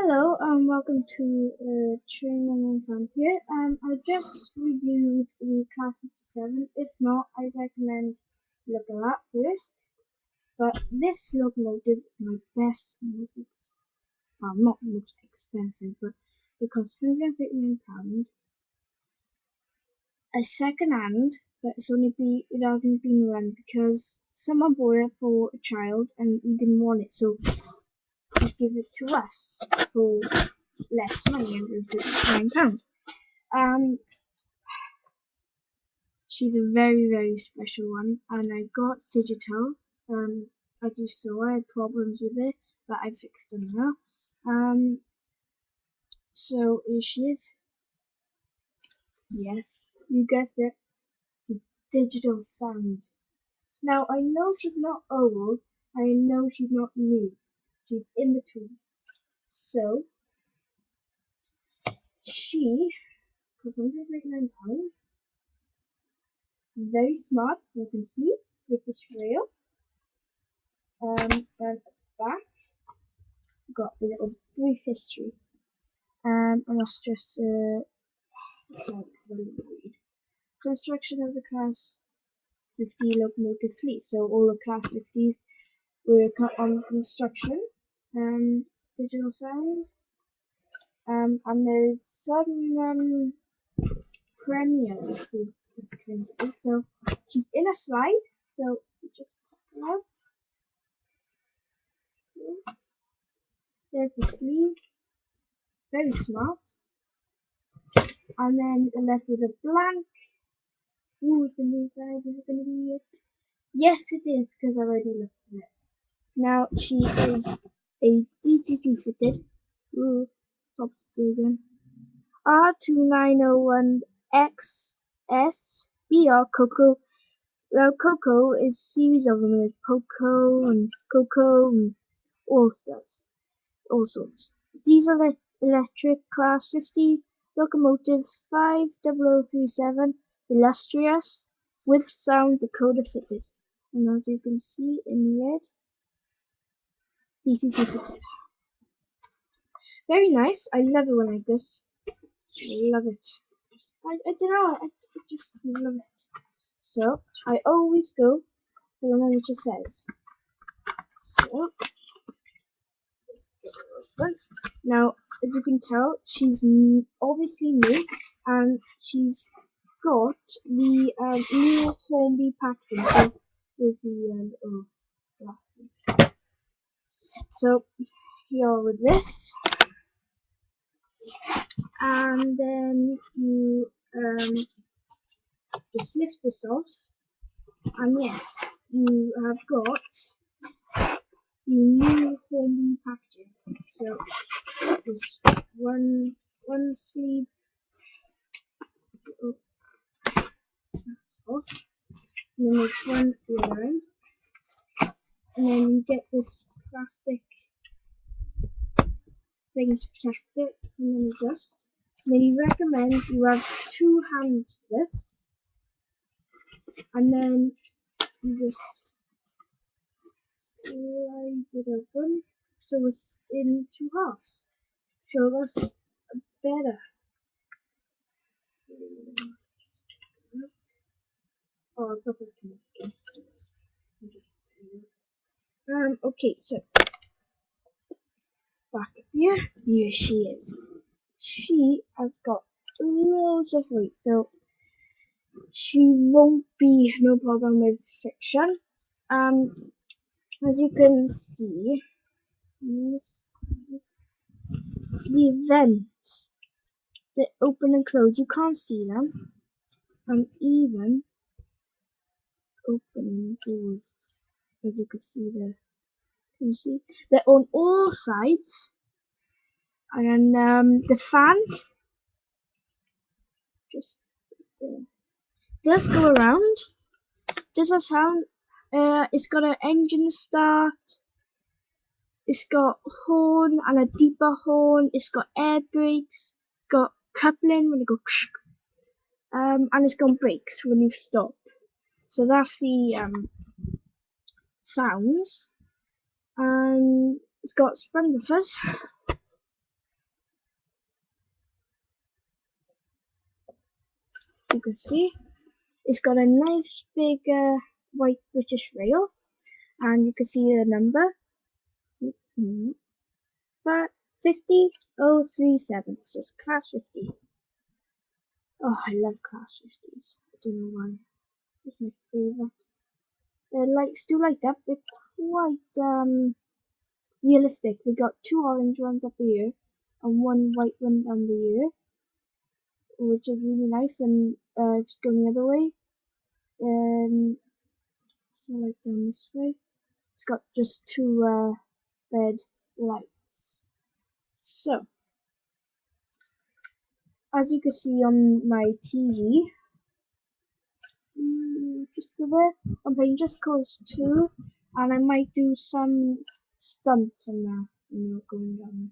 Hello, welcome to Training Fun here. I just reviewed the Class 57. If not, I recommend looking at first. But this locomotive is my best, well, not most expensive, but it costs £139. A second hand, but it hasn't been run because someone bought it for a child and he didn't want it, so he gave it to us for less money, £139. Um, she's a very, very special one, and I got digital. As you saw, I had problems with it, but I fixed them now. So here she is. Yes, you guessed it. The digital sound. Now, I know she's not old, I know she's not new. She's in between. So, she costs £139. Very smart, you can see, with this rail. And at the back, got a little brief history. And that's just read. Construction of the Class 50 locomotive fleet. So all the Class 50s were on construction. Digital sound. And there's some premieres this kind of. So she's in a slide. So we just pop it out. So there's the sleeve. Very smart. And then left with a blank. Ooh, is the new side? Is it going to be it? Yes, it is, because I already looked at it. Now, she is a DCC fitted. Ooh, stop again. R2901XS Coco. Well, Coco is series of them. There's Poco and Coco and all sorts. Diesel electric Class 50 locomotive 50037 illustrious with sound decoder fitted. And as you can see in red, DCC fitted. Very nice. I love it when like this. I love it. I don't know. I just love it. So I always go for the one which it says. So now, as you can tell, she's obviously new, and she's got the new Hornby packaging. So there's the last thing. So here with this, and then you just lift this off, and yes, you have got the new Hornby packaging. So there's one sleeve. Oh, that's off. And then there's one the other end. And then you get this plastic thing to protect it from any dust. And then you recommend you have 2 hands for this. And then you just slide it open so it's in 2 halves. Show us better. Oh, I thought this came again. Okay, so back up here. Here she is. She has got loads of weight, so she won't be no problem with friction. As you can see, the vents that open and close, you can't see them, and even opening doors, as you can see there. Can you see? They're on all sides, and the fan just does go around. Does a sound? It's got an engine start. It's got a horn and a deeper horn. It's got air brakes. It's got coupling when you go, and it's got brakes when you stop. So that's the sounds. And it's got sprung buffers. you can see it's got a nice big white British rail, and you can see the number 50037. So it's class 50. Oh, I love class 50s. I don't know why. It's my favourite. The lights do light up. They're quite realistic. We got 2 orange ones up here and 1 white one down here, which is really nice. And if it's going the other way, so like down this way, it's got just 2 red lights. So as you can see on my TV, just over there, I'm playing Just Cause 2, and I might do some stunts on there, going down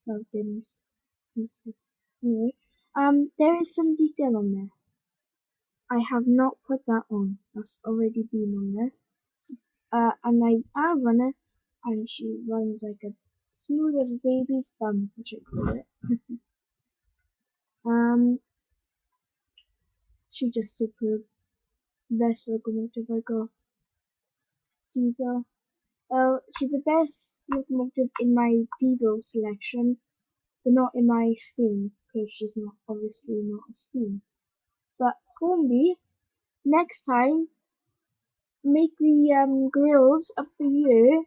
mountains and stuff. Anyway, there is some detail on there. I have not put that on. That's already been on there. And I run it, and she runs like a smooth as a baby's bum, which I call it. She just superb. Best locomotive I got. Diesel. She's the best locomotive in my diesel selection, but not in my steam, because she's not obviously not a steam. But Hornby, next time, make the grills up the here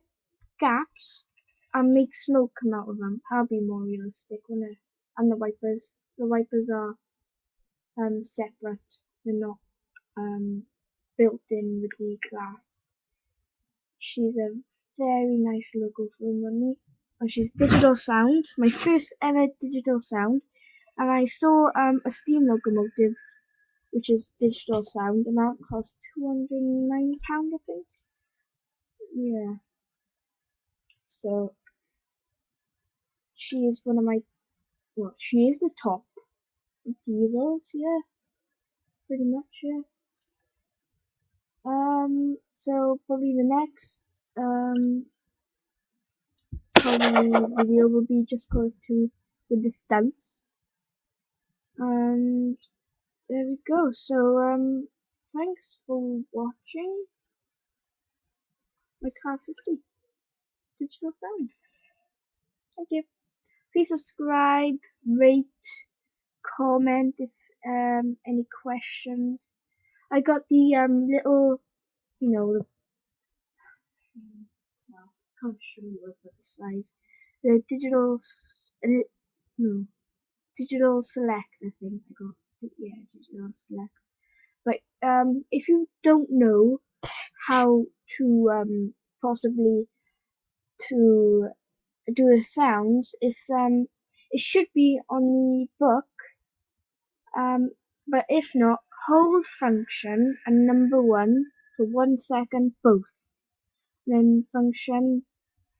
gaps and make smoke come out of them. That'll be more realistic, wouldn't it? And the wipers are separate. They're not built in with the glass. She's a very nice logo for money. And she's digital sound, my first ever digital sound. And I saw a steam locomotive, which is digital sound, and that cost £209, I think. Yeah. So she is one of my, well, she is the top of diesels, yeah, pretty much, yeah. So probably the next video will be Just Cause 2 with the stunts. And there we go. So thanks for watching my Car 50 digital sound. Thank you. Please subscribe, rate, comment if any questions. I got the little, the well, can't show you what the size. The digital select. I think I got digital select. But if you don't know how to possibly to do the sounds, it should be on the book. But if not, hold function and number 1 for 1 second both. Then function,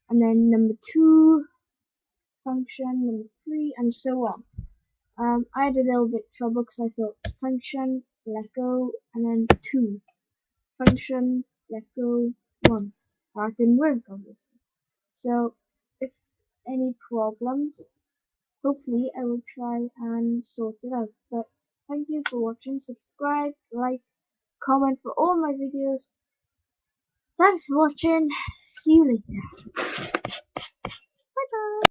and then number 2, function, number 3, and so on. I had a little bit trouble because I thought function, let go, and then 2. Function, let go, 1. That didn't work, obviously. So, if any problems, hopefully I will try and sort it out. But thank you for watching. Subscribe, like, comment for all my videos. Thanks for watching. See you later.